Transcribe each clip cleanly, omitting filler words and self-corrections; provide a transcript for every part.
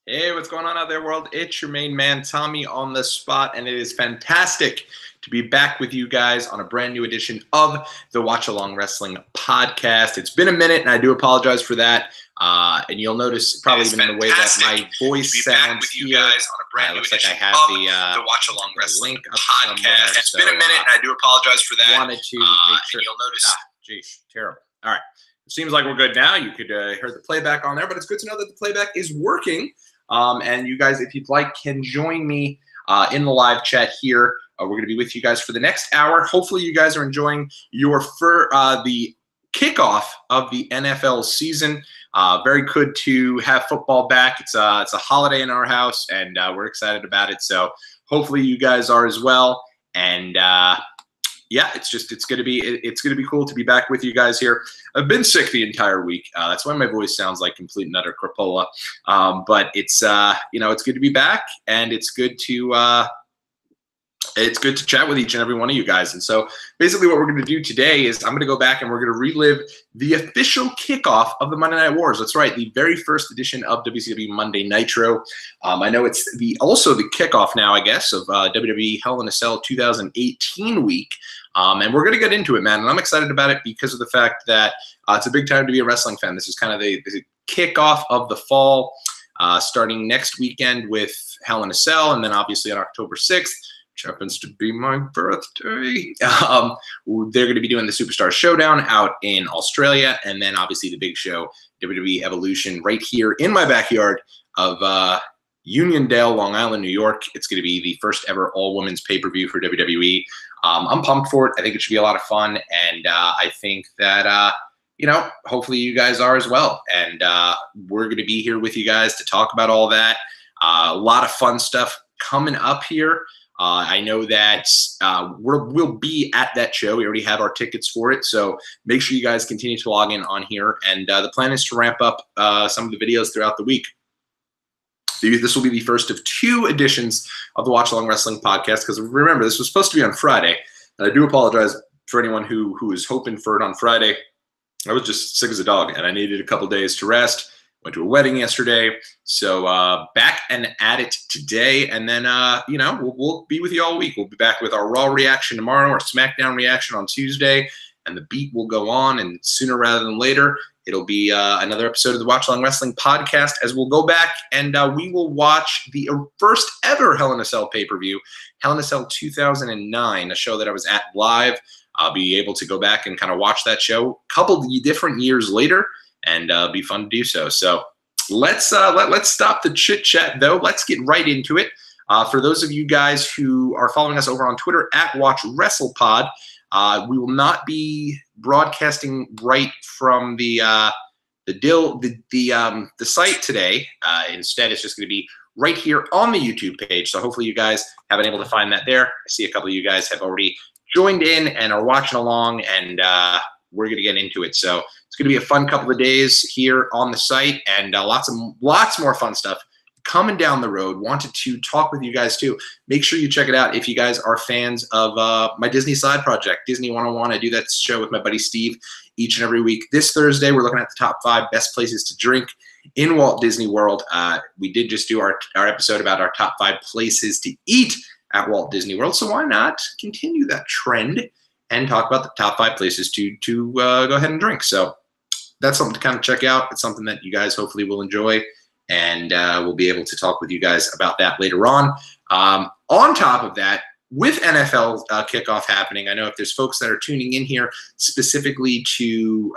Hey, what's going on out there, world? It's your main man, Tommy on the spot, and it is fantastic to be back with you guys on a brand new edition of the Watchalong Wrestling Podcast. It's been a minute, and I do apologize for that. And you'll notice probably even in the way that my voice sounds here. Guys on a brand new edition like I have the Watchalong Wrestling Podcast. It's been a minute, and I do apologize for that. Wanted to make sure. And you'll notice. Geez, terrible. All right. It seems like we're good now. You could hear the playback on there, but it's good to know that the playback is working. And you guys, if you'd like, can join me in the live chat here. We're going to be with you guys for the next hour. Hopefully you guys are enjoying the kickoff of the NFL season. Very good to have football back. It's a holiday in our house, and we're excited about it. So hopefully you guys are as well. And yeah, it's gonna be cool to be back with you guys here. I've been sick the entire week. That's why my voice sounds like complete and utter crapola. But it's it's good to be back, and it's good to chat with each and every one of you guys. And so basically what we're going to do today is I'm going to go back and we're going to relive the official kickoff of the Monday Night Wars. That's right, the very first edition of WCW Monday Nitro. I know it's also the kickoff now, I guess, of WWE Hell in a Cell 2018 week. And we're going to get into it, man. And I'm excited about it because of the fact that it's a big time to be a wrestling fan. This is kind of the kickoff of the fall, starting next weekend with Hell in a Cell, and then obviously on October 6th, which happens to be my birthday. They're going to be doing the Superstar Showdown out in Australia, and then obviously the big show, WWE Evolution, right here in my backyard of Uniondale, Long Island, New York. It's going to be the first ever all-women's pay-per-view for WWE. I'm pumped for it. I think it should be a lot of fun, and I think that hopefully you guys are as well. And we're going to be here with you guys to talk about all that. A lot of fun stuff coming up here. I know that we'll be at that show. We already have our tickets for it, so make sure you guys continue to log in on here. And the plan is to ramp up some of the videos throughout the week. This will be the first of 2 editions of the Watchalong Wrestling Podcast, because remember, this was supposed to be on Friday. And I do apologize for anyone who was hoping for it on Friday. I was just sick as a dog, and I needed a couple days to rest. Went to a wedding yesterday, so back and at it today, and then we'll be with you all week. We'll be back with our Raw reaction tomorrow, our SmackDown reaction on Tuesday, and the beat will go on. And sooner rather than later, it'll be another episode of the Watchalong Wrestling Podcast, as we'll go back and we will watch the first ever Hell in a Cell pay-per-view, Hell in a Cell 2009, a show that I was at live. I'll be able to go back and kind of watch that show a couple different years later, and be fun to do so. So let's stop the chit chat though. Let's get right into it. For those of you guys who are following us over on Twitter at WatchWrestlePod, we will not be broadcasting right from the site today. Instead, it's just going to be right here on the YouTube page. So hopefully you guys have been able to find that there. I see a couple of you guys have already joined in and are watching along, and we're going to get into it. So it's going to be a fun couple of days here on the site, and lots more fun stuff coming down the road. Wanted to talk with you guys too. Make sure you check it out if you guys are fans of my Disney side project, Disney 101. I do that show with my buddy Steve each and every week. This Thursday, we're looking at the top 5 best places to drink in Walt Disney World. We did just do our episode about our top 5 places to eat at Walt Disney World, so why not continue that trend and talk about the top 5 places to go ahead and drink. So that's something to kind of check out. It's something that you guys hopefully will enjoy, and we'll be able to talk with you guys about that later on. On top of that, with NFL kickoff happening, I know if there's folks that are tuning in here specifically to,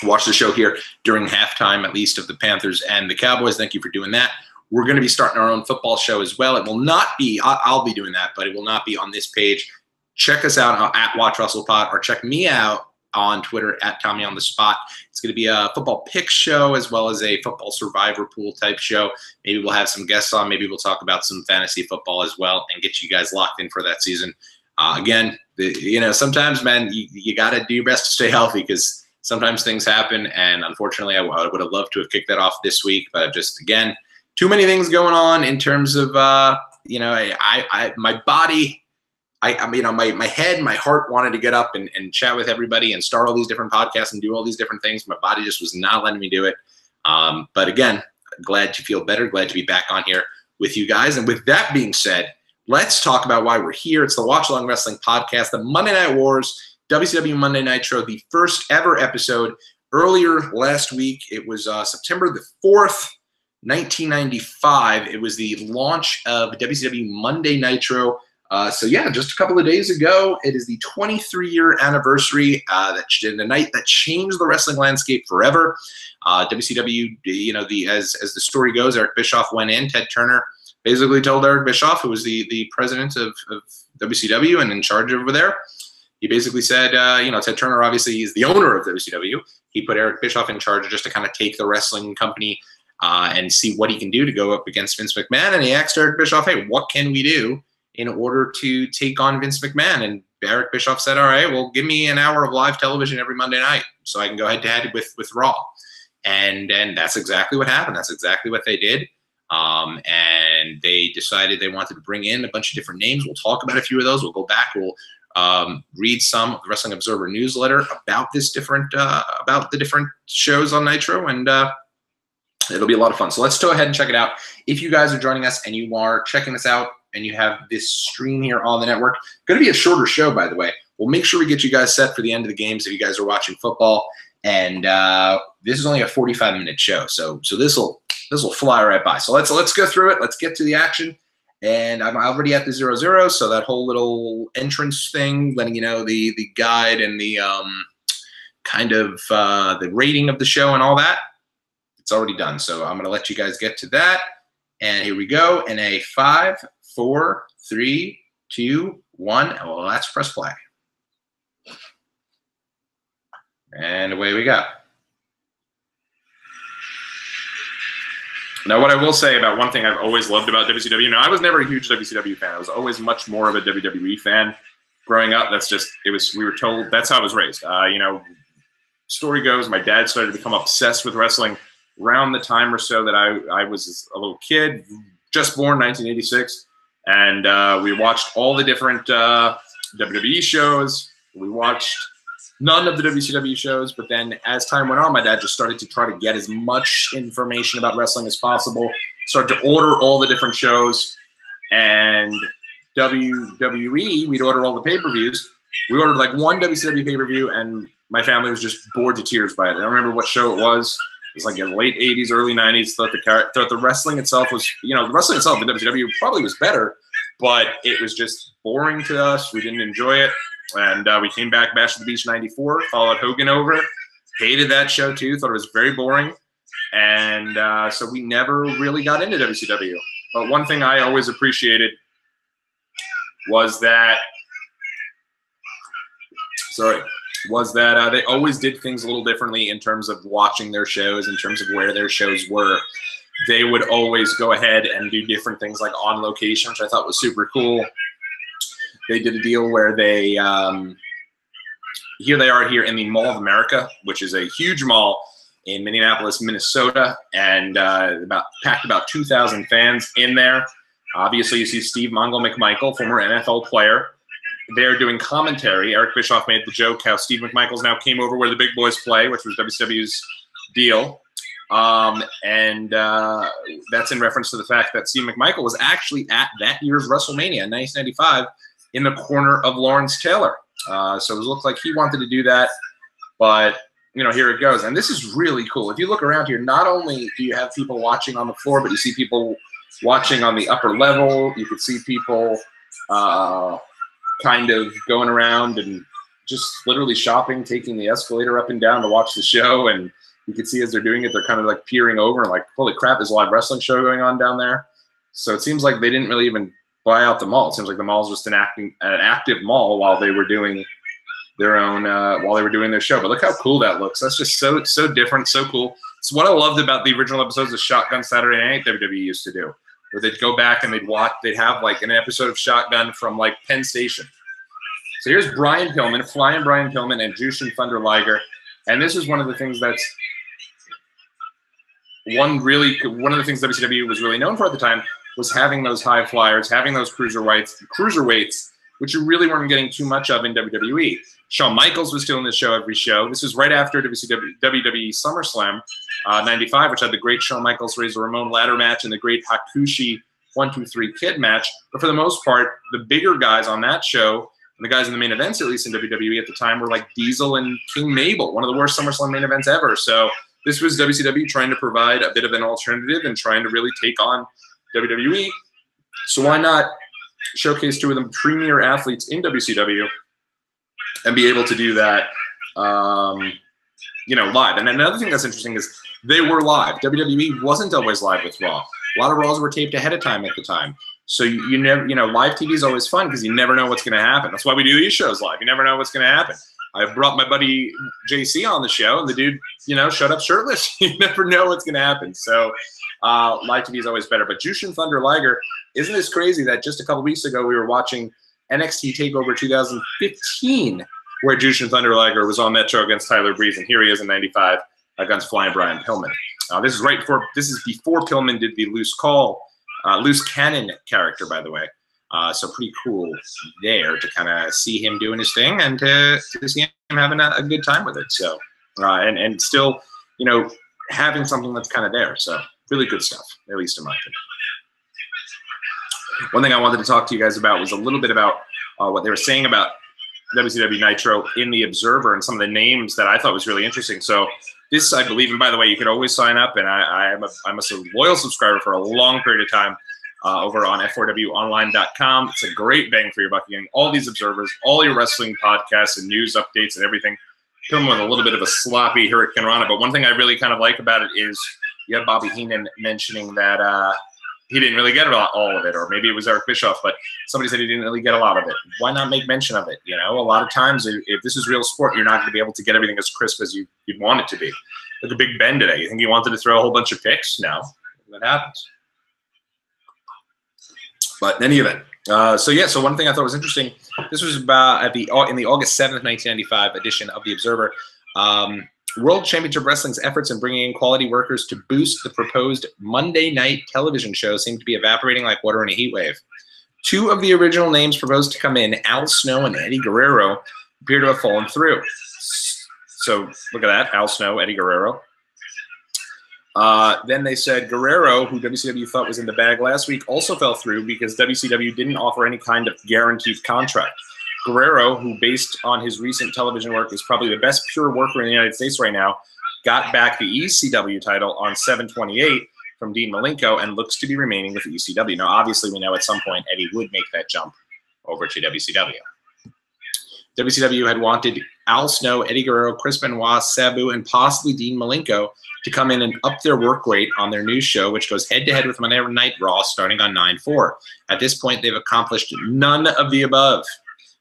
watch the show here during halftime, at least of the Panthers and the Cowboys, thank you for doing that. We're going to be starting our own football show as well. It will not be, I'll be doing that, but it will not be on this page. Check us out at WatchWrestlePod, or check me out on Twitter at Tommy on the Spot. It's going to be a football pick show as well as a football survivor pool type show. Maybe we'll have some guests on. Maybe we'll talk about some fantasy football as well and get you guys locked in for that season. Again, sometimes, man, you got to do your best to stay healthy, because sometimes things happen. And unfortunately, I would have loved to have kicked that off this week, but just, again, too many things going on in terms of, my body. My head, my heart wanted to get up and chat with everybody and start all these different podcasts and do all these different things. My body just was not letting me do it. But again, glad to feel better, glad to be back on here with you guys. And with that being said, let's talk about why we're here. It's the Watchalong Wrestling Podcast, the Monday Night Wars, WCW Monday Nitro, the first ever episode. Earlier last week, it was September the 4th, 1995. It was the launch of WCW Monday Nitro. So yeah, just a couple of days ago, it is the 23-year anniversary, the night that changed the wrestling landscape forever. WCW, as the story goes, Eric Bischoff went in. Ted Turner basically told Eric Bischoff, who was the president of WCW and in charge over there, he basically said, Ted Turner obviously is the owner of WCW. He put Eric Bischoff in charge just to kind of take the wrestling company and see what he can do to go up against Vince McMahon. And he asked Eric Bischoff, hey, what can we do in order to take on Vince McMahon? And Eric Bischoff said, all right, well, give me an hour of live television every Monday night so I can go head-to-head with Raw. And that's exactly what happened. That's exactly what they did. And they decided they wanted to bring in a bunch of different names. We'll talk about a few of those. We'll go back. We'll read some of the Wrestling Observer newsletter about the different shows on Nitro, and it'll be a lot of fun. So let's go ahead and check it out. If you guys are joining us and you are checking us out and you have this stream here on the network, going to be a shorter show, by the way. We'll make sure we get you guys set for the end of the games if you guys are watching football. And this is only a 45-minute show, so this will fly right by. So let's go through it. Let's get to the action. And I'm already at the 0-0, so that whole little entrance thing, letting you know the guide and the the rating of the show and all that, it's already done. So I'm going to let you guys get to that. And here we go. In a 5, 4, 3, 2, 1. Well, let's press play. And away we go. Now, what I will say about one thing I've always loved about WCW, now I was never a huge WCW fan. I was always much more of a WWE fan growing up. We were told, that's how I was raised. Story goes, my dad started to become obsessed with wrestling around the time or so that I was a little kid, just born, 1986. And we watched all the different WWE shows. We watched none of the WCW shows, but then as time went on, my dad just started to try to get as much information about wrestling as possible, started to order all the different shows, and WWE, we'd order all the pay-per-views. We ordered like one WCW pay-per-view, and my family was just bored to tears by it. I don't remember what show it was. It was like in the late 80s, early 90s. Thought the wrestling itself was, the wrestling itself in WCW probably was better, but it was just boring to us. We didn't enjoy it. And we came back, Bash at the Beach 94, followed Hogan over, hated that show too, thought it was very boring. And so we never really got into WCW. But one thing I always appreciated was that they always did things a little differently in terms of watching their shows, in terms of where their shows were. They would always go ahead and do different things like on location, which I thought was super cool. They did a deal where they, here they are here in the Mall of America, which is a huge mall in Minneapolis, Minnesota, and packed about 2,000 fans in there. Obviously, you see Steve Mongo McMichael, former NFL player. They're doing commentary. Eric Bischoff made the joke how Steve McMichael's now came over where the big boys play, which was WCW's deal. And that's in reference to the fact that Steve McMichael was actually at that year's WrestleMania in 1995 in the corner of Lawrence Taylor. So it looked like he wanted to do that, but here it goes. And this is really cool. If you look around here, not only do you have people watching on the floor, but you see people watching on the upper level. You can see people kind of going around and just literally shopping, taking the escalator up and down to watch the show. And you can see as they're doing it, they're kind of like peering over and like, holy crap, there's a live wrestling show going on down there. So it seems like they didn't really even buy out the mall. It seems like the mall is just an active mall while they were doing their own, while they were doing their show. But look how cool that looks. That's just so different, so cool. It's what I loved about the original episodes of Shotgun Saturday Night WWE used to do, where they'd go back and they'd have like an episode of Shotgun from like Penn Station. So here's Brian Pillman, Flying Brian Pillman and Jushin Thunder Liger. And this is one of the things that's one of the things WCW was really known for at the time was having those high flyers, having those cruiserweights, which you really weren't getting too much of in WWE. Shawn Michaels was doing this show every show. This is right after WWE SummerSlam. 95, which had the great Shawn Michaels Razor Ramon ladder match and the great Hakushi 1-2-3 Kid match. But for the most part, the bigger guys on that show, and the guys in the main events, at least in WWE at the time, were like Diesel and King Mabel, one of the worst SummerSlam main events ever. So this was WCW trying to provide a bit of an alternative and trying to really take on WWE. So why not showcase two of the premier athletes in WCW and be able to do that, live. And another thing that's interesting is they were live. WWE wasn't always live with Raw. A lot of Raws were taped ahead of time at the time. So you never, live TV is always fun because you never know what's going to happen. That's why we do these shows live. You never know what's going to happen. I brought my buddy JC on the show, and the dude, showed up shirtless. You never know what's going to happen. So live TV is always better. But Jushin Thunder Liger, isn't this crazy that just a couple weeks ago we were watching NXT TakeOver 2015, where Jushin Thunder Liger was on that show against Tyler Breeze, and here he is in '95 against Flying Brian Pillman. This is before Pillman did the loose cannon character, by the way. So pretty cool there to kind of see him doing his thing and to see him having a good time with it. So and still, having something that's kind of there. So really good stuff, at least in my opinion. One thing I wanted to talk to you guys about was a little bit about what they were saying about WCW Nitro in the Observer and some of the names that I thought was really interesting. So this, I believe, and by the way, you could always sign up, and I'm a loyal subscriber for a long period of time over on f4wonline.com. It's a great bang for your buck. Getting all these observers, all your wrestling podcasts and news updates and everything. Come with a little bit of a sloppy Hurricane Rana, but one thing I really kind of like about it is you have Bobby Heenan mentioning that he didn't really get all of it, or maybe it was Eric Bischoff, but somebody said he didn't really get a lot of it. Why not make mention of it? A lot of times, if this is real sport, you're not going to be able to get everything as crisp as you'd want it to be. Look at Big Ben today. You think he wanted to throw a whole bunch of picks? No, that happens. But in any event, so one thing I thought was interesting, this was about in the August 7th, 1995 edition of The Observer. World Championship Wrestling's efforts in bringing in quality workers to boost the proposed Monday night television show seem to be evaporating like water in a heat wave. Two of the original names proposed to come in, Al Snow and Eddie Guerrero, appear to have fallen through. So look at that, Al Snow, Eddie Guerrero. Then they said Guerrero, who WCW thought was in the bag last week, also fell through because WCW didn't offer any kind of guaranteed contract. Guerrero, who based on his recent television work is probably the best pure worker in the United States right now, got back the ECW title on 7/28 from Dean Malenko and looks to be remaining with ECW. Now, obviously, we know at some point Eddie would make that jump over to WCW. WCW had wanted Al Snow, Eddie Guerrero, Chris Benoit, Sabu, and possibly Dean Malenko to come in and up their work rate on their new show, which goes head-to-head with Monday Night Raw starting on 9/4. At this point, they've accomplished none of the above.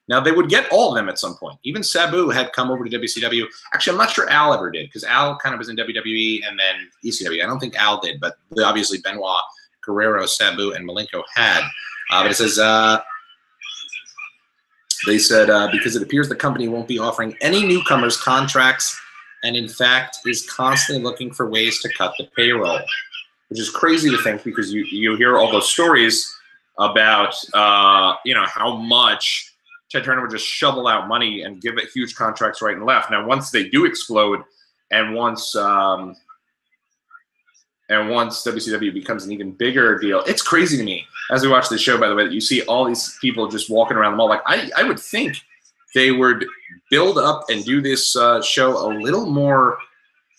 Now, they would get all of them at some point. Even Sabu had come over to WCW. Actually, I'm not sure Al ever did, because Al kind of was in WWE and then ECW. I don't think Al did, but obviously Benoit, Guerrero, Sabu, and Malenko had. But it says, they said, because it appears the company won't be offering any newcomers contracts and, in fact, is constantly looking for ways to cut the payroll, which is crazy to think because you hear all those stories about, how much Ted Turner would just shovel out money and give it huge contracts right and left. Now, once they do explode, and once WCW becomes an even bigger deal, it's crazy to me as we watch this show. By the way, that you see all these people just walking around the mall. Like I would think they would build up and do this show a little more.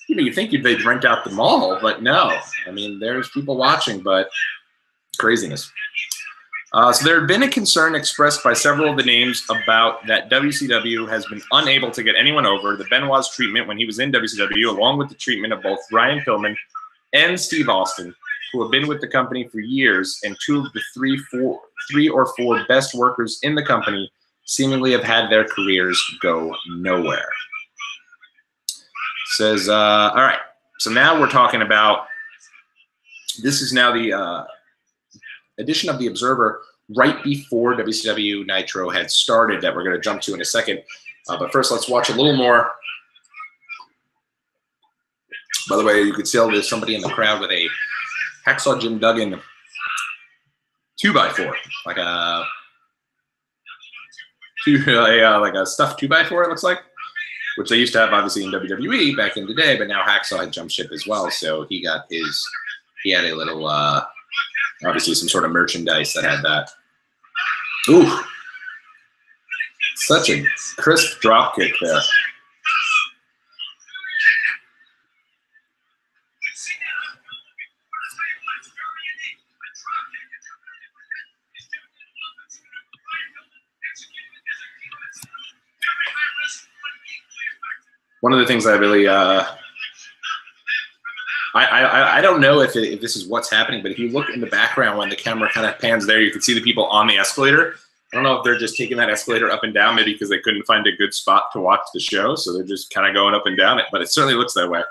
You think they'd rent out the mall, but no. I mean, there's people watching, but craziness. So there had been a concern expressed by several of the names about that WCW has been unable to get anyone over. The Benoit's treatment when he was in WCW, along with the treatment of both Brian Pillman and Steve Austin, who have been with the company for years, and two of the three or four best workers in the company seemingly have had their careers go nowhere. Says, all right, so now we're talking about, this is now the edition of The Observer right before WCW Nitro had started that we're going to jump to in a second. But first, let's watch a little more. By the way, you could tell there's somebody in the crowd with a Hacksaw Jim Duggan 2x4, like a stuffed 2x4. It looks like. which they used to have obviously in WWE back in the day, but now Hacksaw had jumped ship as well, so he had a little, obviously some sort of merchandise that had that. Ooh, such a crisp drop kick there. One of the things I really, I don't know if this is what's happening, but if you look in the background when the camera kind of pans there, you can see the people on the escalator. I don't know if they're just taking that escalator up and down, maybe because they couldn't find a good spot to watch the show, so they're just kind of going up and down it, but it certainly looks that way.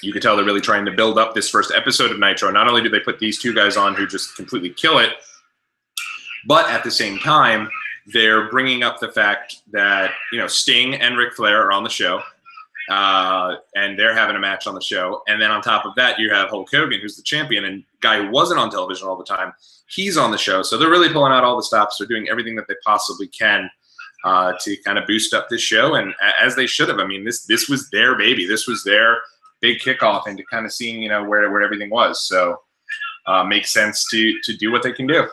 You can tell they're really trying to build up this first episode of Nitro. Not only do they put these two guys on who just completely kill it, but at the same time, they're bringing up the fact that, you know, Sting and Ric Flair are on the show, and they're having a match on the show. And then on top of that, you have Hulk Hogan, who's the champion and guy who wasn't on television all the time. He's on the show. So they're really pulling out all the stops. They're doing everything that they possibly can to kind of boost up this show. And as they should have. I mean, this was their baby. This was their big kickoff into kind of seeing, you know, where everything was. So makes sense to do what they can do.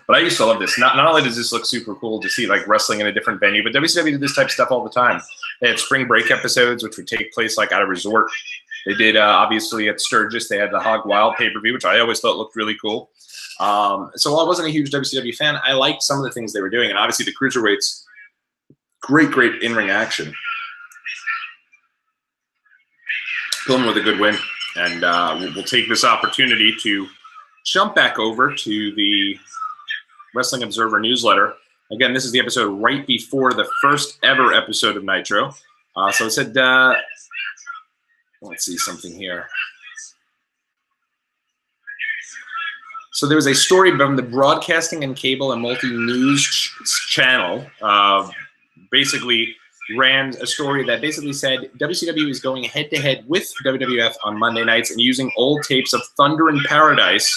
But I used to love this. Not only does this look super cool to see like wrestling in a different venue, but WCW did this type of stuff all the time. They had spring break episodes, which would take place like at a resort. They did obviously at Sturgis. They had the Hog Wild pay-per-view, which I always thought looked really cool. So while I wasn't a huge WCW fan, I liked some of the things they were doing, and obviously the cruiserweights, great in-ring action. Pulling with a good win, and we'll take this opportunity to jump back over to the Wrestling Observer newsletter. Again, this is the episode right before the first ever episode of Nitro. So it said, let's see something here. So there was a story from the Broadcasting and Cable and Multi-News channel, basically ran a story that basically said WCW is going head-to-head with WWF on Monday nights and using old tapes of Thunder in Paradise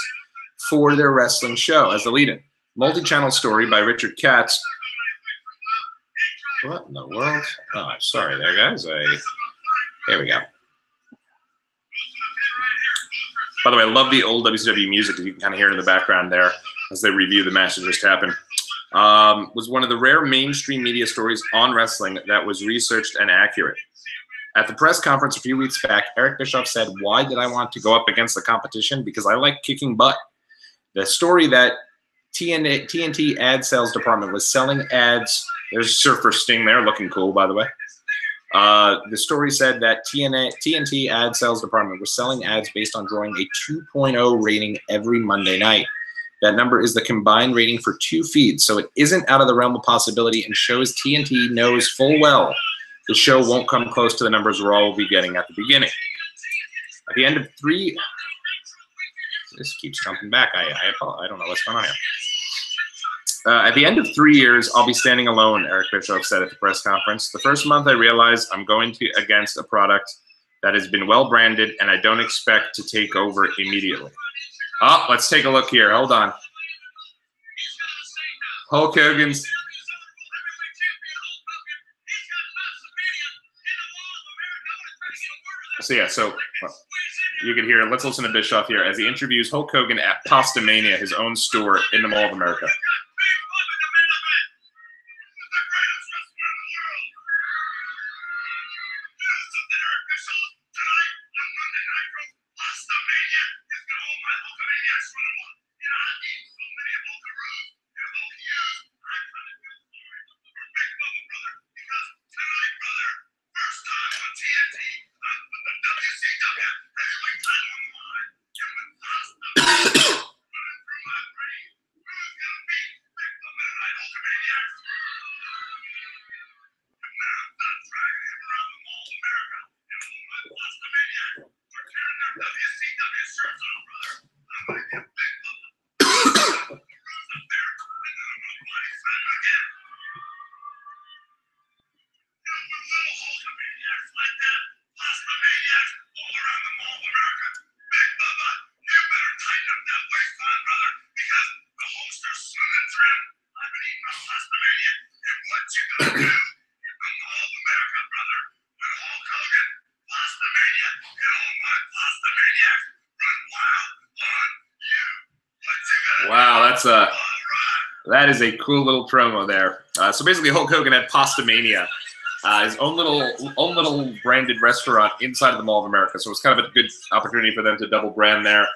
for their wrestling show as the lead-in. Multi-channel story by Richard Katz. What in the world? Oh, sorry there, guys. Here we go. By the way, I love the old WCW music. You can kind of hear it in the background there as they review the match that just happened. Was one of the rare mainstream media stories on wrestling that was researched and accurate. At the press conference a few weeks back, Eric Bischoff said, "Why did I want to go up against the competition? Because I like kicking butt." The story that TNT ad sales department was selling ads. There's Surfer Sting there, looking cool, by the way. The story said that TNT ad sales department was selling ads based on drawing a 2.0 rating every Monday night. That number is the combined rating for two feeds, so it isn't out of the realm of possibility and shows TNT knows full well the show won't come close to the numbers we're all will be getting at the beginning. At the end of three... This keeps jumping back. I don't know what's going on here. At the end of 3 years, I'll be standing alone, Eric Bischoff said at the press conference. The first month I realized I'm going against a product that has been well branded and I don't expect to take over immediately. Oh, let's take a look here. Hold on. Hulk Hogan's. So yeah, you can hear, let's listen to Bischoff here as he interviews Hulk Hogan at Pasta Mania, his own store in the Mall of America. Wow, that is a cool little promo there. So basically, Hulk Hogan had Pastamania, his own little branded restaurant inside of the Mall of America. So it was kind of a good opportunity for them to double brand there.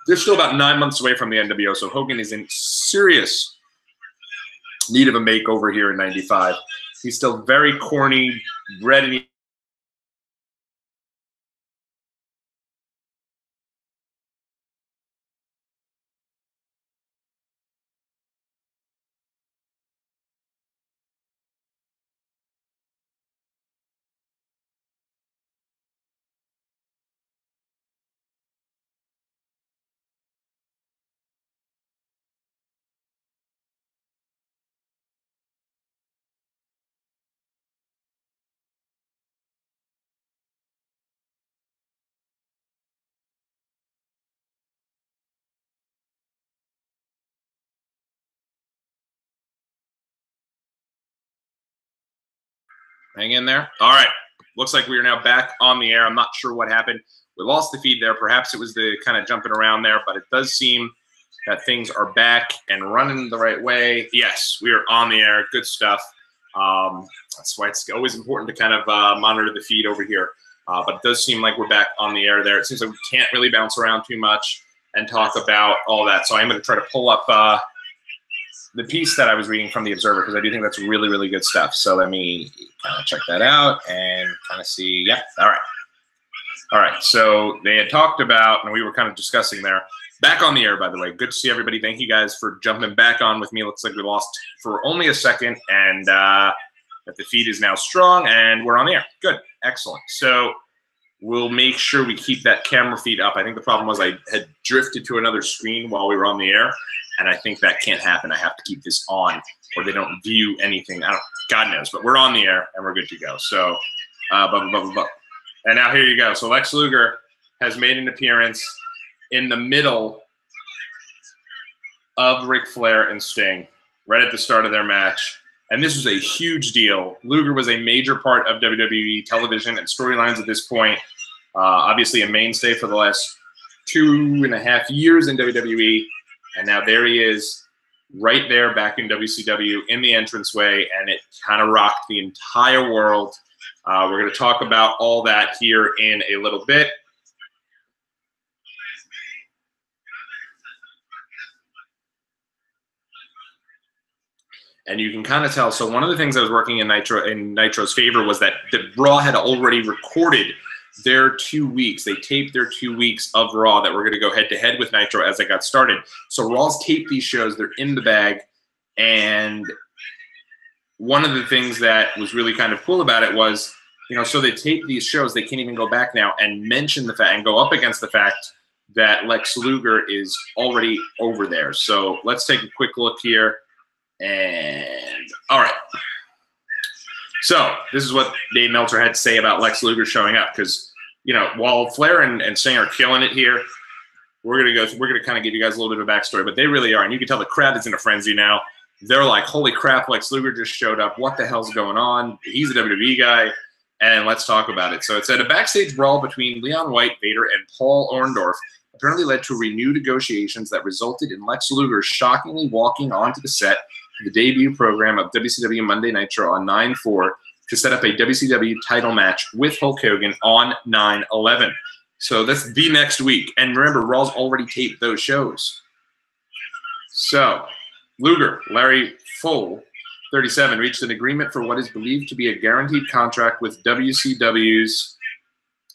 They're still about 9 months away from the NWO, so Hogan is in serious need of a makeover here in '95. He's still very corny, red and hang in there. All right. Looks like we are now back on the air. I'm not sure what happened. We lost the feed there. Perhaps it was the kind of jumping around there, but it does seem that things are back and running the right way. Yes, we are on the air. Good stuff. That's why it's always important to kind of monitor the feed over here. But it does seem like we're back on the air there. It seems like we can't really bounce around too much and talk about all that. So I'm going to try to pull up the piece that I was reading from The Observer, because I do think that's really, really good stuff. So let me kind of check that out and kind of see. Yeah, all right. All right, so they had talked about, and we were kind of discussing there, back on the air, by the way. Good to see everybody. Thank you guys for jumping back on with me. Looks like we lost for only a second, and that the feed is now strong, and we're on the air. Good, excellent. So we'll make sure we keep that camera feed up. I think the problem was I had drifted to another screen while we were on the air, and I think that can't happen. I have to keep this on, or they don't view anything. God knows, but we're on the air, and we're good to go. So, And now here you go. So Lex Luger has made an appearance in the middle of Ric Flair and Sting, right at the start of their match. And this was a huge deal. Luger was a major part of WWE television and storylines at this point. Obviously a mainstay for the last 2.5 years in WWE. And now there he is, right there back in WCW in the entranceway, and it kind of rocked the entire world. We're going to talk about all that here in a little bit. And you can kind of tell. So one of the things that was working in Nitro's favor was that Raw had already recorded their 2 weeks. They taped their 2 weeks of Raw that were going to go head-to-head with Nitro as they got started. So Raw's taped these shows. They're in the bag. And one of the things that was really kind of cool about it was, you know, so they tape these shows. They can't even go back now and mention the fact and go up against the fact that Lex Luger is already over there. So let's take a quick look here. And all right. So this is what Dave Meltzer had to say about Lex Luger showing up, because, you know, while Flair and Sting are killing it here, we're gonna kind of give you guys a little bit of a backstory, but they really are, and you can tell the crowd is in a frenzy now. They're like, "Holy crap, Lex Luger just showed up! What the hell's going on? He's a WWE guy." And let's talk about it. So it said a backstage brawl between Leon White, Vader, and Paul Orndorff apparently led to renewed negotiations that resulted in Lex Luger shockingly walking onto the set for the debut program of WCW Monday Nitro on 9/4 to set up a WCW title match with Hulk Hogan on 9/11. So that's the next week. And remember, Raw's already taped those shows. So Luger, Larry Full, 37, reached an agreement for what is believed to be a guaranteed contract with WCW's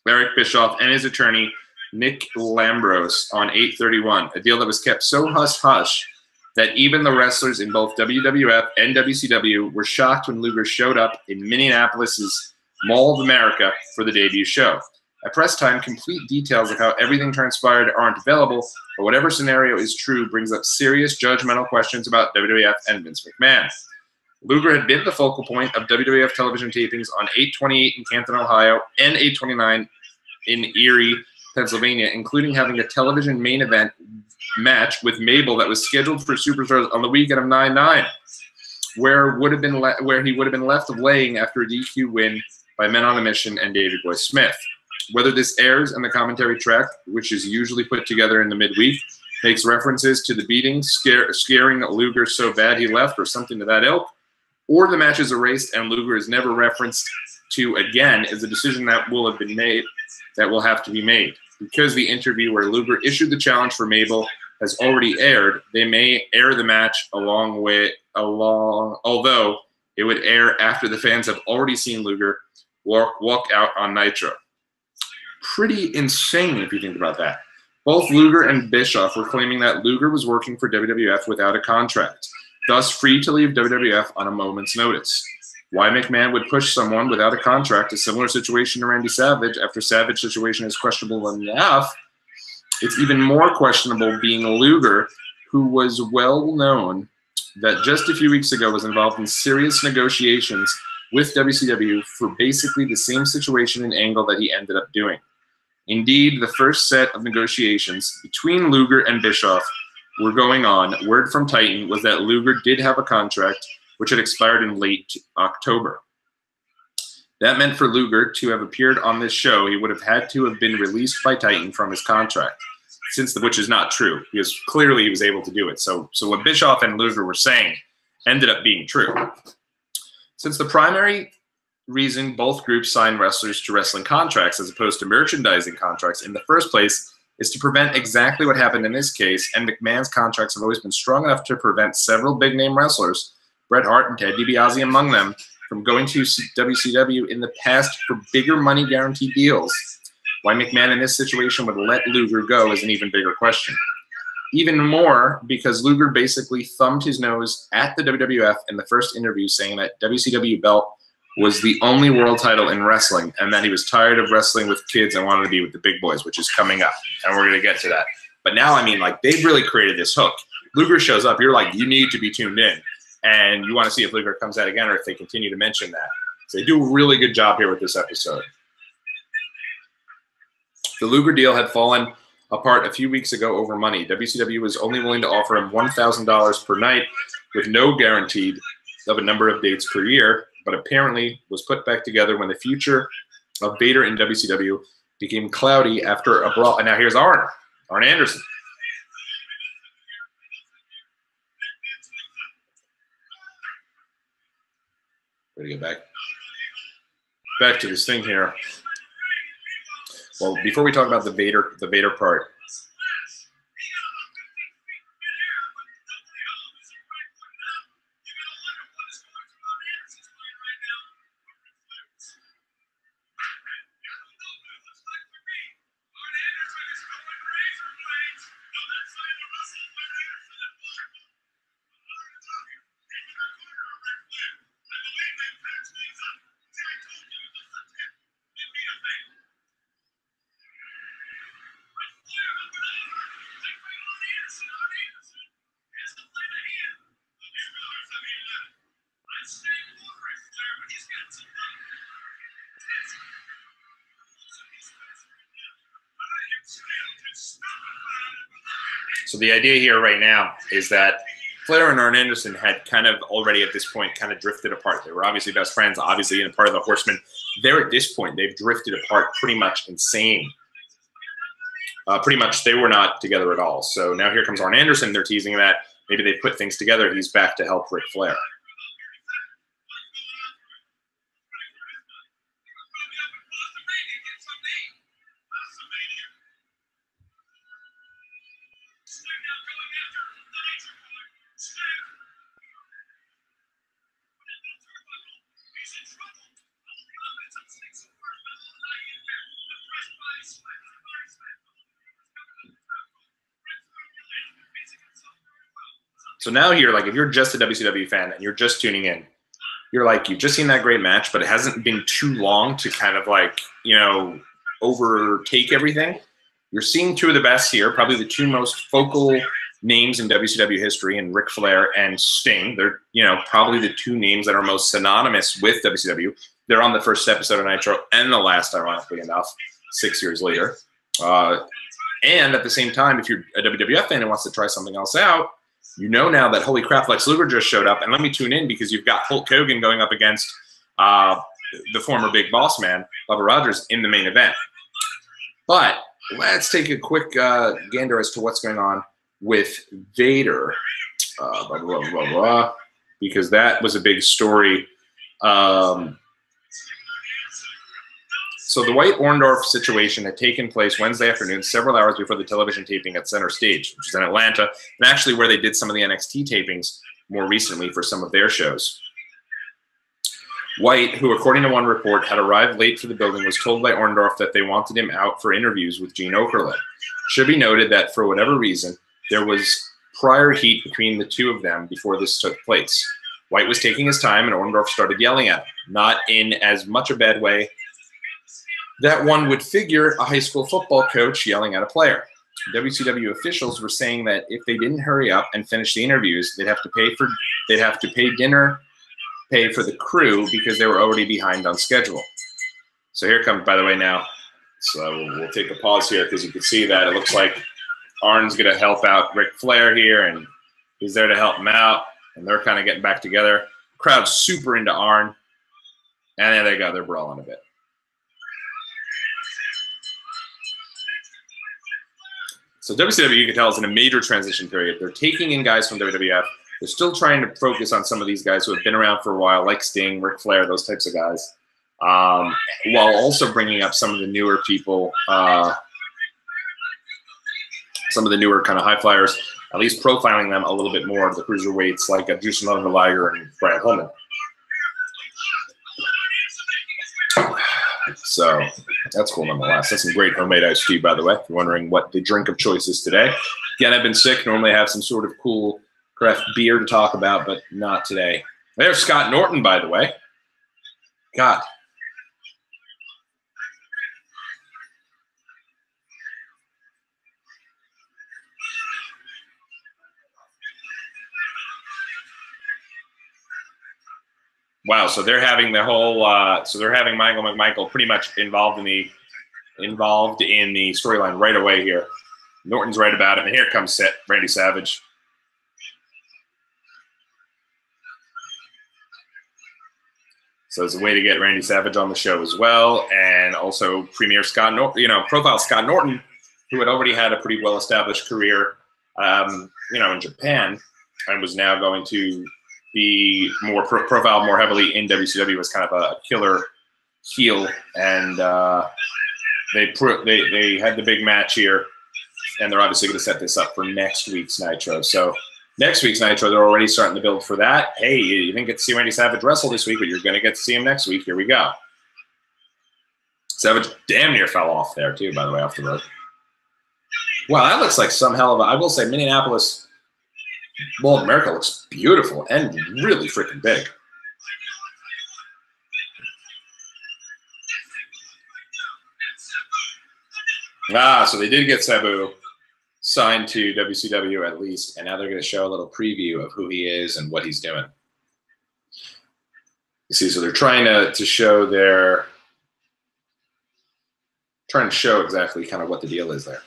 Eric Bischoff and his attorney, Nick Lambros, on 8/31, a deal that was kept so hush-hush that even the wrestlers in both WWF and WCW were shocked when Luger showed up in Minneapolis's Mall of America for the debut show. At press time, complete details of how everything transpired aren't available, but whatever scenario is true brings up serious judgmental questions about WWF and Vince McMahon. Luger had been the focal point of WWF television tapings on 8/28 in Canton, Ohio, and 8/29 in Erie, Pennsylvania, including having a television main event match with Mabel that was scheduled for Superstars on the weekend of 9/9. where he would have been left laying after a DQ win by Men on a Mission and Davey Boy Smith. Whether this airs in the commentary track, which is usually put together in the midweek, makes references to the beating scaring Luger so bad he left or something to that ilk, or the match is erased and Luger is never referenced to again, is a decision that will have to be made. Because the interview where Luger issued the challenge for Mabel has already aired, they may air the match although it would air after the fans have already seen Luger walk out on Nitro. Pretty insane if you think about that. Both Luger and Bischoff were claiming that Luger was working for WWF without a contract, thus free to leave WWF on a moment's notice. Why McMahon would push someone without a contract, a similar situation to Randy Savage, after Savage's situation is questionable enough, it's even more questionable being Luger, who was well known that just a few weeks ago was involved in serious negotiations with WCW for basically the same situation and angle that he ended up doing. Indeed, the first set of negotiations between Luger and Bischoff were going on. Word from Titan was that Luger did have a contract which had expired in late October. That meant for Luger to have appeared on this show, he would have had to have been released by Titan from his contract, which is not true, because clearly he was able to do it. So what Bischoff and Luger were saying ended up being true. Since the primary reason both groups sign wrestlers to wrestling contracts as opposed to merchandising contracts in the first place is to prevent exactly what happened in this case, and McMahon's contracts have always been strong enough to prevent several big-name wrestlers, Bret Hart and Ted DiBiase among them, from going to WCW in the past for bigger money guaranteed deals. Why McMahon in this situation would let Luger go is an even bigger question. Even more because Luger basically thumbed his nose at the WWF in the first interview, saying that WCW belt was the only world title in wrestling and that he was tired of wrestling with kids and wanted to be with the big boys, which is coming up. And we're going to get to that. But now, I mean, like, they've really created this hook. Luger shows up. You're like, you need to be tuned in. And you want to see if Luger comes out again or if they continue to mention that. So they do a really good job here with this episode. The Luger deal had fallen apart a few weeks ago over money. WCW was only willing to offer him $1,000 per night with no guarantee of a number of dates per year, but apparently was put back together when the future of Vader in WCW became cloudy after a brawl. And now here's Arn Anderson. We're gonna get back to this thing here. Well, before we talk about the Vader part, so the idea here right now is that Flair and Arn Anderson had kind of already at this point kind of drifted apart. They were obviously best friends, obviously, and part of the Horsemen. They're at this point, they've drifted apart pretty much insane. Pretty much they were not together at all. So now here comes Arn Anderson. They're teasing that maybe they put things together. He's back to help Ric Flair. So now here, like, if you're just a WCW fan and you're just tuning in, you're like, you've just seen that great match, but it hasn't been too long to kind of like, you know, overtake everything. You're seeing two of the best here, probably the two most focal names in WCW history, and Ric Flair and Sting. They're, you know, probably the two names that are most synonymous with WCW. They're on the first episode of Nitro and the last, ironically enough, 6 years later. And at the same time, if you're a WWF fan and wants to try something else out, You know now that, holy crap, Lex Luger just showed up, and let me tune in because you've got Hulk Hogan going up against the former Big Boss Man, Bubba Rogers, in the main event. But let's take a quick gander as to what's going on with Vader, because that was a big story. So the White Orndorff situation had taken place Wednesday afternoon, several hours before the television taping at Center Stage, which is in Atlanta, and actually where they did some of the NXT tapings more recently for some of their shows. White, who according to one report had arrived late for the building, was told by Orndorff that they wanted him out for interviews with Gene Okerlund. Should be noted that for whatever reason, there was prior heat between the two of them before this took place. White was taking his time and Orndorff started yelling at him, not in as much a bad way that one would figure a high school football coach yelling at a player. WCW officials were saying that if they didn't hurry up and finish the interviews, they'd have to pay dinner, pay for the crew because they were already behind on schedule. So here comes, by the way, now. So we'll take a pause here because you can see that it looks like Arn's going to help out Ric Flair here, and he's there to help him out, and they're kind of getting back together. The crowd's super into Arn, and there they go. They're brawling a bit. So WCW, you can tell, is in a major transition period. They're taking in guys from WWF. They're still trying to focus on some of these guys who have been around for a while, like Sting, Ric Flair, those types of guys, while also bringing up some of the newer people, some of the newer kind of high flyers, at least profiling them a little bit more, the cruiserweights like Jushin Thunder Liger and Brian Pillman. So that's cool nonetheless. That's some great homemade iced tea, by the way, if you're wondering what the drink of choice is today. Again, I've been sick. Normally I have some sort of cool craft beer to talk about, but not today. There's Scott Norton, by the way. God. Wow, so they're having the whole so they're having Michael McMichael pretty much involved in the storyline right away here. Norton's right about it, and here comes Randy Savage. So it's a way to get Randy Savage on the show as well, and also Premier Scott Norton, profile Scott Norton, who had already had a pretty well-established career, in Japan, and was now going to be more profiled more heavily in WCW as kind of a killer heel, and they had the big match here, and they're obviously going to set this up for next week's Nitro. So next week's Nitro, they're already starting to build for that. Hey, you didn't get to see Randy Savage wrestle this week, but you're going to get to see him next week. Here we go. Savage damn near fell off there too, by the way, off the rope. Wow, that looks like some hell of a. I will say, Minneapolis Mall of America looks beautiful and really freaking big. So they did get Sabu signed to WCW at least, and now they're going to show a little preview of who he is and what he's doing. You see, so they're trying to show trying to show exactly kind of what the deal is there.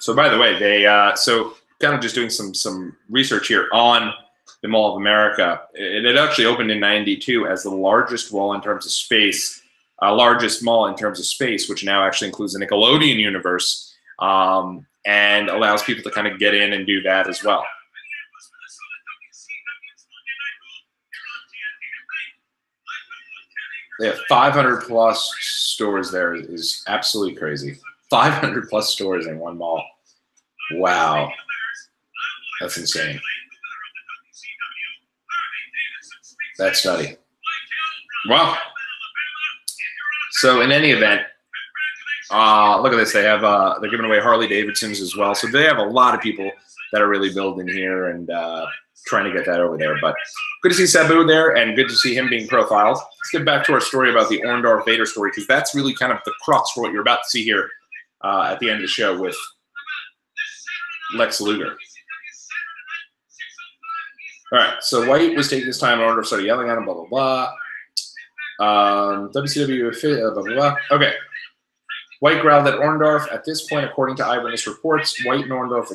So by the way, they so kind of just doing some research here on the Mall of America. It had actually opened in '92 as the largest mall in terms of space, which now actually includes the Nickelodeon universe, and allows people to kind of get in and do that as well. They have 500 plus stores there. It is absolutely crazy. 500 plus stores in one mall. Wow. That's insane. That's nutty. Wow. So in any event, look at this. They have they're giving away Harley Davidsons as well. So they have a lot of people that are really building here and trying to get that over there. But good to see Sabu there, and good to see him being profiled. Let's get back to our story about the Orndorff Vader story, because that's really kind of the crux for what you're about to see here at the end of the show with Lex Luger. All right, so White was taking his time, and Orndorff started yelling at him, blah, blah, blah. WCW, blah, blah, blah. Okay. White growled at Orndorff. At this point, according to eyewitness reports, White and Orndorff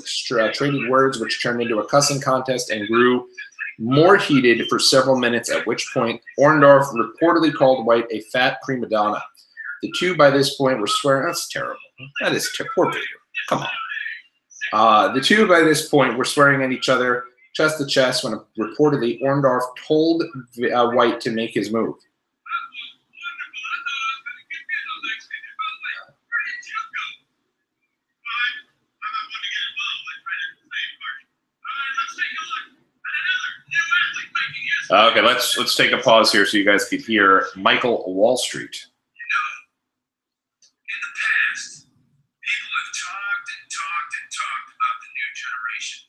traded words, which turned into a cussing contest and grew more heated for several minutes, at which point Orndorff reportedly called White a fat prima donna. The two, by this point, were swearing. That's terrible. That is poor Vader. Come on. The two, by this point, were swearing at each other chest to chest when reportedly Orndorff told White to make his move. Okay, let's take a pause here so you guys could hear Michael Wall Street. In the past, people have talked and talked and talked about the new generation.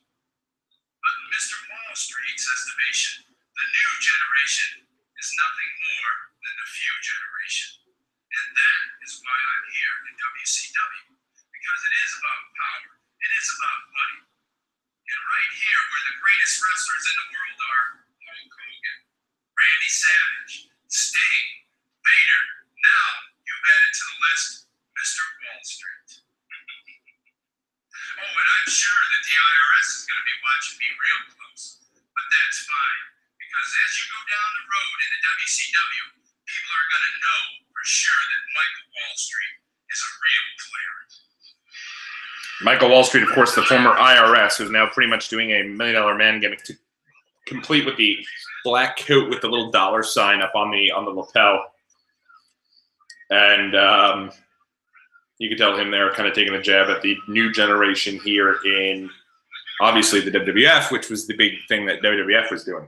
But in Mr. Wall Street's estimation, the new generation is nothing more than the few generation. And that is why I'm here in WCW. Because it is about power. It is about money. And right here where the greatest wrestlers in the world are, Hulk Hogan, Randy Savage, Sting, Vader. Now you've added to the list Mr. Wall Street. Oh, and I'm sure that the IRS is going to be watching me real close. But that's fine, because as you go down the road into WCW, people are going to know for sure that Michael Wall Street is a real player. Michael Wall Street, of course, the former IRS, who's now pretty much doing a $1 Million Man gimmick, complete with the black coat with the little dollar sign up on the lapel. And you could tell him there kind of taking a jab at the new generation here in, obviously, the WWF, which was the big thing that WWF was doing.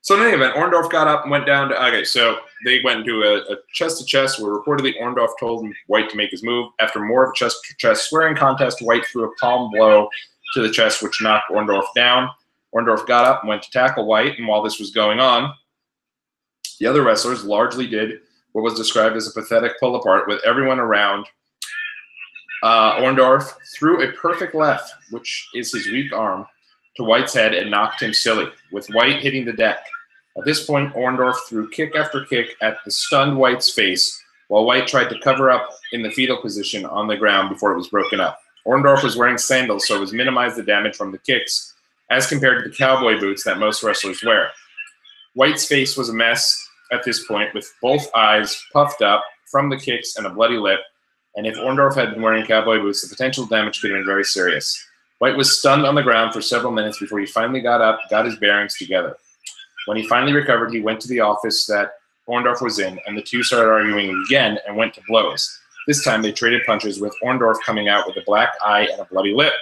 So in any event, Orndorff got up and went down to, okay, so they went into a chest-to-chest where reportedly Orndorff told White to make his move. After more of a chest-to-chest swearing contest, White threw a palm blow to the chest, which knocked Orndorff down. Orndorff got up and went to tackle White, and while this was going on, the other wrestlers largely did what was described as a pathetic pull-apart with everyone around. Orndorff threw a perfect left, which is his weak arm, to White's head and knocked him silly, with White hitting the deck. At this point, Orndorff threw kick after kick at the stunned White's face, while White tried to cover up in the fetal position on the ground before it was broken up. Orndorff was wearing sandals, so it was minimized the damage from the kicks, as compared to the cowboy boots that most wrestlers wear. White's face was a mess at this point, with both eyes puffed up from the kicks and a bloody lip, and if Orndorff had been wearing cowboy boots, the potential damage could have been very serious. White was stunned on the ground for several minutes before he finally got up, got his bearings together. When he finally recovered, he went to the office that Orndorff was in, and the two started arguing again and went to blows. This time they traded punches, with Orndorff coming out with a black eye and a bloody lip,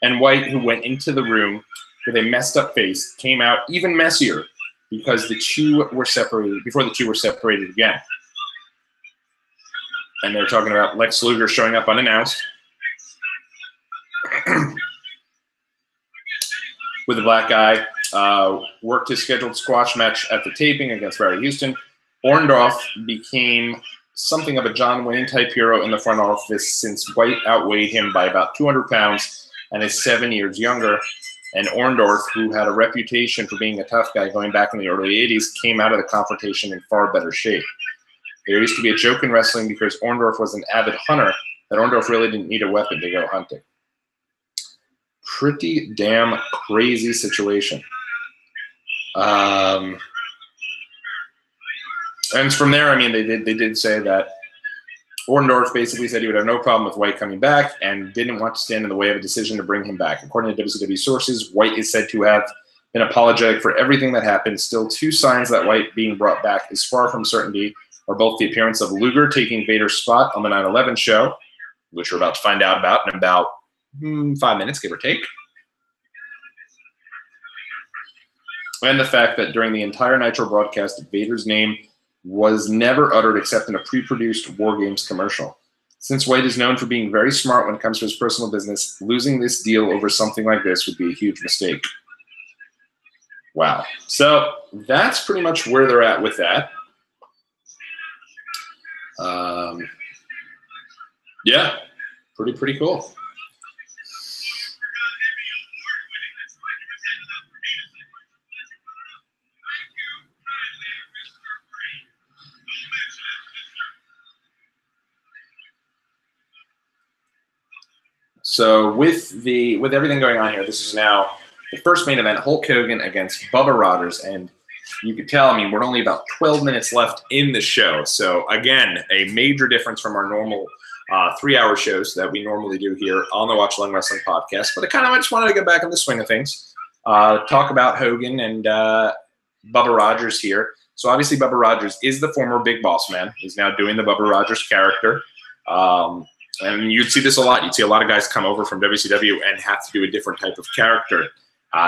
and White, who went into the room with a messed up face, came out even messier because the two were separated, before the two were separated again. And they're talking about Lex Luger showing up unannounced with a black guy, worked his scheduled squash match at the taping against Barry Houston. Orndorff became something of a John Wayne type hero in the front office since White outweighed him by about 200 pounds and is 7 years younger. And Orndorff, who had a reputation for being a tough guy going back in the early 80s, came out of the confrontation in far better shape. There used to be a joke in wrestling because Orndorff was an avid hunter that Orndorff really didn't need a weapon to go hunting. Pretty damn crazy situation. And from there, I mean, they did say that Orndorff basically said he would have no problem with White coming back and didn't want to stand in the way of a decision to bring him back. According to WCW sources, White is said to have been apologetic for everything that happened. Still, two signs that White being brought back is far from certainty are both the appearance of Luger taking Vader's spot on the 9/11 show, which we're about to find out about in about 5 minutes, give or take, and the fact that during the entire Nitro broadcast, Vader's name was never uttered except in a pre-produced War Games commercial. Since White is known for being very smart when it comes to his personal business, losing this deal over something like this would be a huge mistake. Wow. So that's pretty much where they're at with that. Yeah, pretty cool. So with everything going on here, this is now the first main event: Hulk Hogan against Bubba Rogers, and you could tell. I mean, we're only about 12 minutes left in the show. So again, a major difference from our normal 3-hour shows that we normally do here on the Watchalong Wrestling Podcast. But I just wanted to get back in the swing of things, talk about Hogan and Bubba Rogers here. So obviously, Bubba Rogers is the former Big Boss Man. He's now doing the Bubba Rogers character. And you'd see this a lot. You'd see a lot of guys come over from WCW and have to do a different type of character.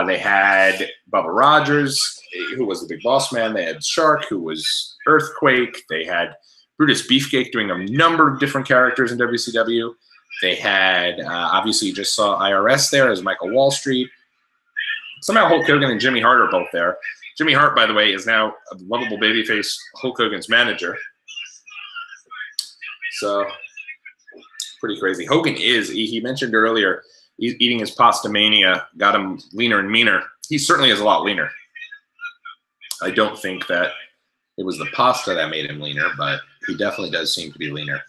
They had Bubba Rogers, who was the Big Boss Man. They had Shark, who was Earthquake. They had Brutus Beefcake doing a number of different characters in WCW. They had, obviously, you just saw IRS there as Michael Wall Street. Somehow Hulk Hogan and Jimmy Hart are both there. Jimmy Hart, by the way, is now a lovable babyface Hulk Hogan's manager. So, pretty crazy. Hogan he mentioned earlier, eating his pasta mania got him leaner and meaner. He certainly is a lot leaner. I don't think that it was the pasta that made him leaner, but he definitely does seem to be leaner.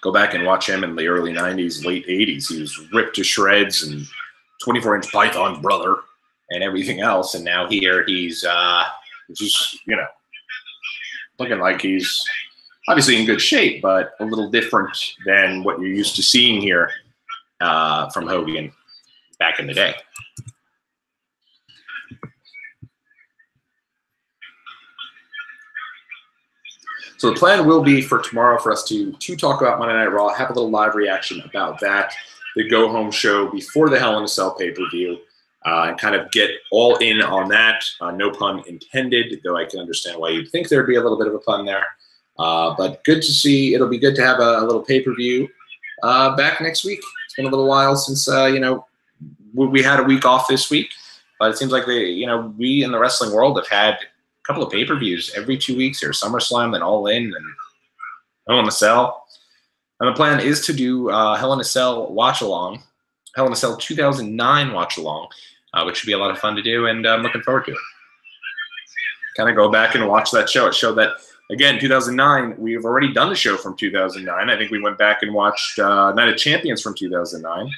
Go back and watch him in the early 90s, late 80s. He was ripped to shreds and 24-inch Python's brother and everything else. And now here he's just, looking like he's obviously in good shape, but a little different than what you're used to seeing here from Hogan back in the day. So the plan will be for tomorrow for us to talk about Monday Night Raw, have a little live reaction about that, the go-home show before the Hell in a Cell pay-per-view, and kind of get all in on that. No pun intended, though I can understand why you'd think there'd be a little bit of a pun there. But good to see. It'll be good to have a little pay-per-view back next week. It's been a little while since, we had a week off this week. But it seems like we in the wrestling world have had a couple of pay-per-views every 2 weeks here. SummerSlam, then All In, and Hell in a Cell. And the plan is to do Hell in a Cell Watch-Along, Hell in a Cell 2009 Watch-Along, which should be a lot of fun to do, and I'm looking forward to it. Kind of go back and watch that show. It showed that, again, 2009, we've already done a show from 2009. I think we went back and watched Night of Champions from 2009.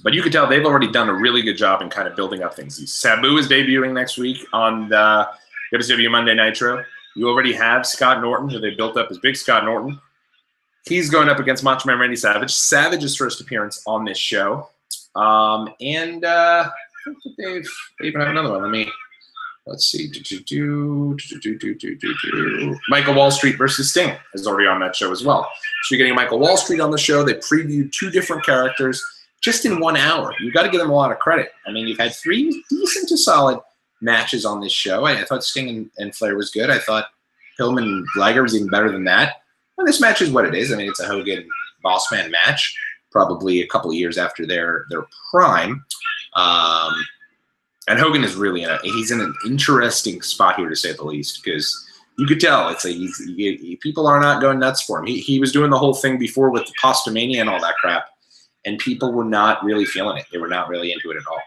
But you could tell they've already done a really good job in kind of building up things. Sabu is debuting next week on the WCW Monday Nitro. You already have Scott Norton, who they built up as Big Scott Norton. He's going up against Macho Man Randy Savage. Savage's first appearance on this show. I think that they even have another one. Let's see. Michael Wall Street versus Sting is already on that show as well. So you're getting Michael Wall Street on the show. They previewed 2 different characters just in 1 hour. You've got to give them a lot of credit. I mean, you've had 3 decent to solid matches on this show. I thought Sting and Flair was good. I thought Pillman and Liger was even better than that. And this match is what it is. I mean, it's a Hogan Bossman match, probably a couple of years after their prime. And Hogan is really he's in an interesting spot here, to say the least, because you could tell people are not going nuts for him. He was doing the whole thing before with the Pasta Mania and all that crap, and people were not really feeling it. They were not really into it at all.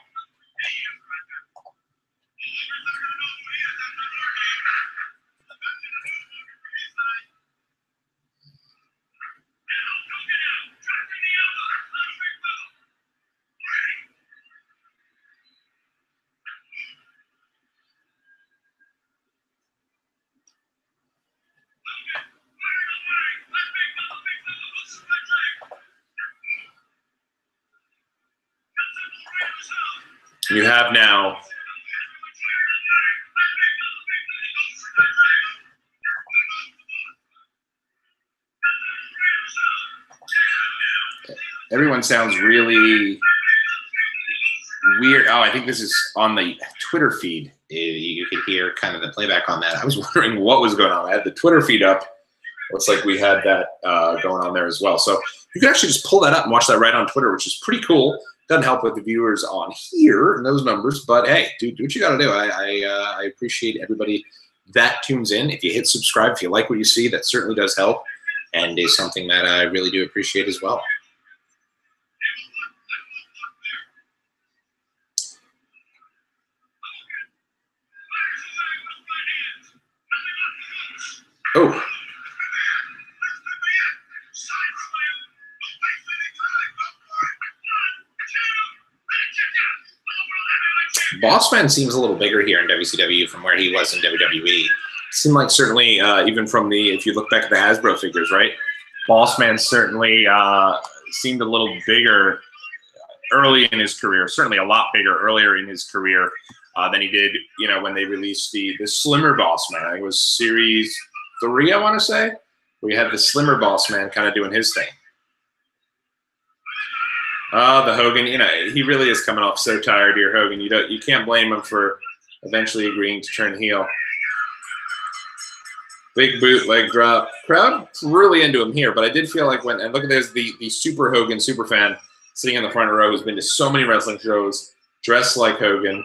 You have now everyone sounds really weird. Oh, I think this is on the Twitter feed. You could hear kind of the playback on that. I was wondering what was going on. I had the Twitter feed up. Looks like we had that going on there as well. So you can actually just pull that up and watch that right on Twitter, which is pretty cool. Doesn't help with the viewers on here and those numbers, but hey, do what you got to do. I appreciate everybody that tunes in. If you hit subscribe, if you like what you see, that certainly does help, and is something that I really do appreciate as well. Oh. Bossman seems a little bigger here in WCW from where he was in WWE. Seemed like certainly, even from if you look back at the Hasbro figures, right? Bossman certainly seemed a little bigger early in his career, certainly a lot bigger earlier in his career than he did, when they released the slimmer Bossman. I think it was Series 3, I want to say, where you had the slimmer Bossman kind of doing his thing. The Hogan, he really is coming off so tired here, Hogan. You can't blame him for eventually agreeing to turn heel. Big boot, leg drop. Crowd's really into him here, but I did feel like and look at this, the Super Hogan super fan sitting in the front row who's been to so many wrestling shows, dressed like Hogan,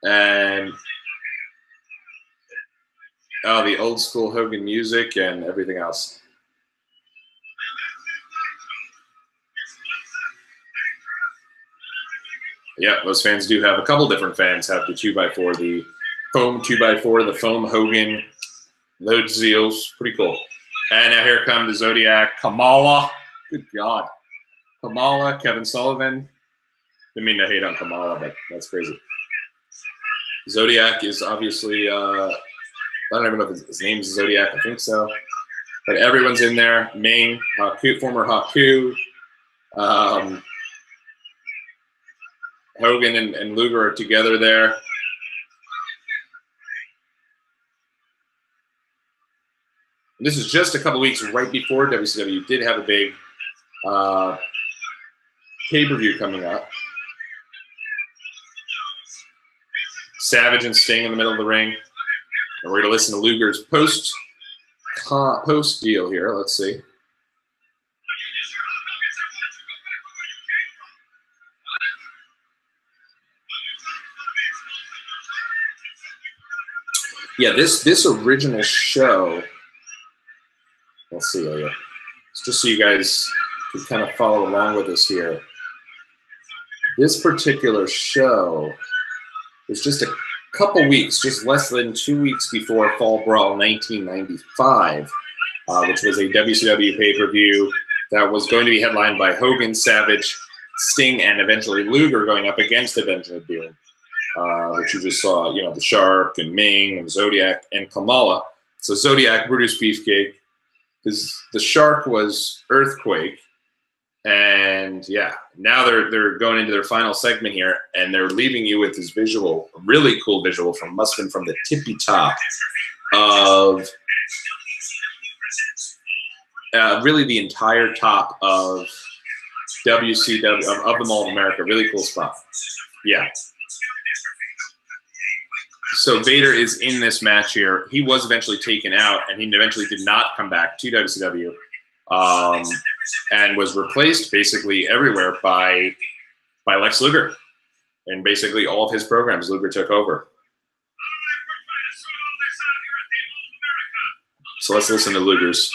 and the old school Hogan music and everything else. Yeah, those fans do have a couple different fans have the 2x4, the foam 2x4, the foam Hogan, loads Zeals, pretty cool. And now here come the Zodiac, Kamala. Good God. Kamala, Kevin Sullivan. Didn't mean to hate on Kamala, but that's crazy. Zodiac is obviously, I don't even know if his name's Zodiac, I think so. But everyone's in there. Ming, Haku, former Haku. Hogan and Luger are together there. And this is just a couple weeks right before WCW did have a big pay-per-view coming up. Savage and Sting in the middle of the ring. And we're going to listen to Luger's post deal here. Let's see. Yeah, this original show. Let's see here. Just so you guys can kind of follow along with us here. This particular show was just a couple weeks, just less than 2 weeks before Fall Brawl 1995, which was a WCW pay-per-view that was going to be headlined by Hogan, Savage, Sting, and eventually Luger going up against Avenging the Doom, which you just saw, the Shark and Ming and Zodiac and Kamala. So Zodiac, Brutus Beefcake. The Shark was Earthquake. And yeah, now they're going into their final segment here, and they're leaving you with this visual, really cool visual must have been from the tippy top of really the entire top of WCW, of the Mall of America. Really cool spot. Yeah. So Vader is in this match here. He was eventually taken out, and he eventually did not come back to WCW. And was replaced basically everywhere by Lex Luger. And basically all of his programs Luger took over. So let's listen to Luger's.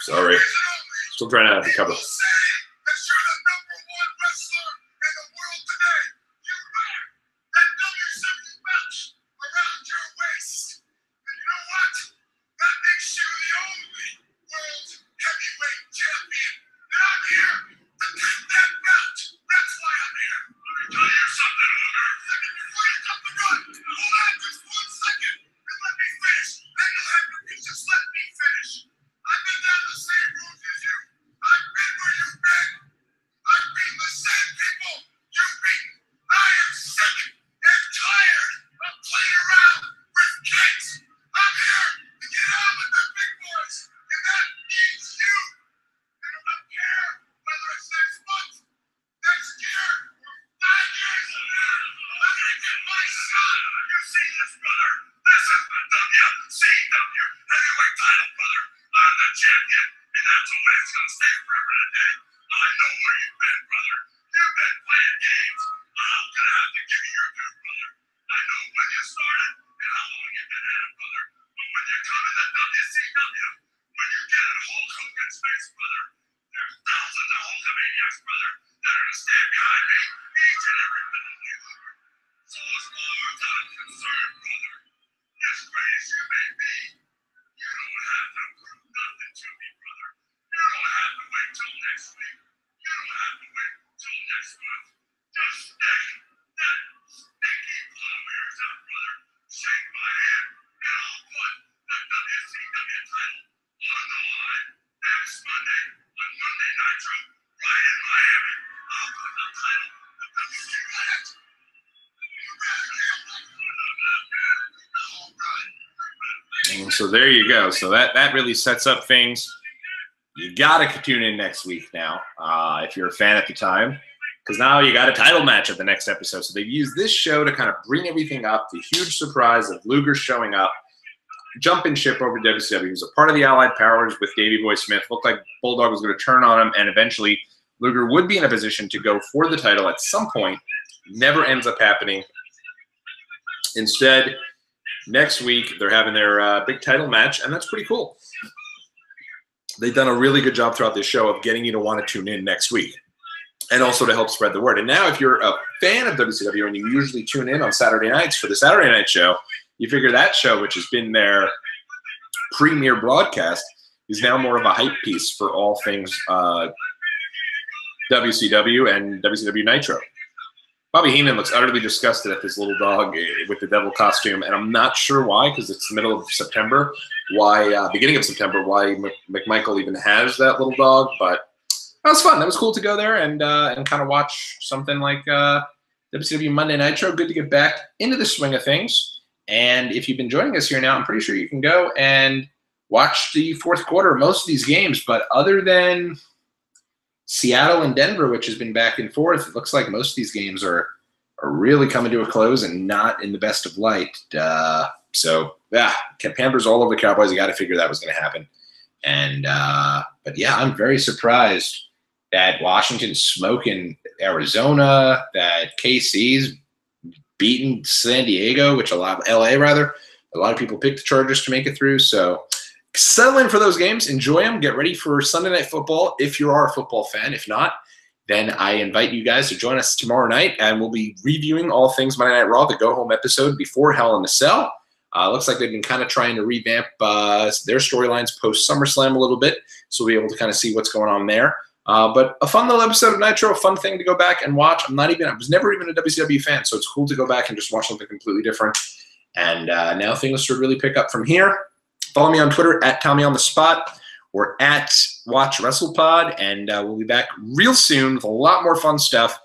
Sorry. Still trying to recover. And so there you go. So that really sets up things. You got to tune in next week now if you're a fan at the time, because now you got a title match at the next episode. So they've used this show to kind of bring everything up. The huge surprise of Luger showing up, jumping ship over to WCW. He was a part of the Allied Powers with Davey Boy Smith. Looked like Bulldog was going to turn on him, and eventually Luger would be in a position to go for the title at some point. Never ends up happening. Instead, next week, they're having their big title match, and that's pretty cool. They've done a really good job throughout this show of getting you to want to tune in next week, and also to help spread the word. And now if you're a fan of WCW and you usually tune in on Saturday nights for the Saturday night show, you figure that show, which has been their premier broadcast, is now more of a hype piece for all things WCW and WCW Nitro. Bobby Heenan looks utterly disgusted at this little dog with the devil costume, and I'm not sure why, because it's the middle of September, beginning of September, why McMichael even has that little dog. But that was fun. That was cool to go there and kind of watch something like WCW Monday Nitro. Good to get back into the swing of things. And if you've been joining us here now, I'm pretty sure you can go and watch the fourth quarter of most of these games. But other than Seattle and Denver, which has been back and forth, it looks like most of these games are really coming to a close and not in the best of light. So, yeah, Panthers all over the Cowboys. You got to figure that was going to happen. And but, yeah, I'm very surprised that Washington's smoking Arizona, that KC's beaten San Diego, LA rather. A lot of people picked the Chargers to make it through. So settle in for those games. Enjoy them. Get ready for Sunday Night Football if you are a football fan. If not, then I invite you guys to join us tomorrow night, and we'll be reviewing all things Monday Night Raw, the go-home episode before Hell in a Cell. Looks like they've been kind of trying to revamp their storylines post-SummerSlam a little bit, so we'll be able to kind of see what's going on there. But a fun little episode of Nitro, a fun thing to go back and watch. I was never even a WCW fan, so it's cool to go back and just watch something completely different. And now things should really pick up from here. Follow me on Twitter at TommyOnTheSpot or at WatchWrestlePod, and we'll be back real soon with a lot more fun stuff.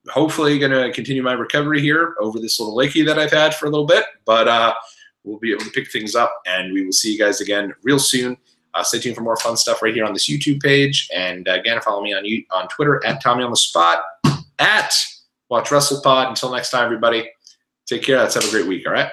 Hopefully going to continue my recovery here over this little lakey that I've had for a little bit, but we'll be able to pick things up, and we will see you guys again real soon. Stay tuned for more fun stuff right here on this YouTube page. And again, follow me on Twitter at TommyOnTheSpot, at WatchWrestlePod. Until next time, everybody, take care. Let's have a great week, all right?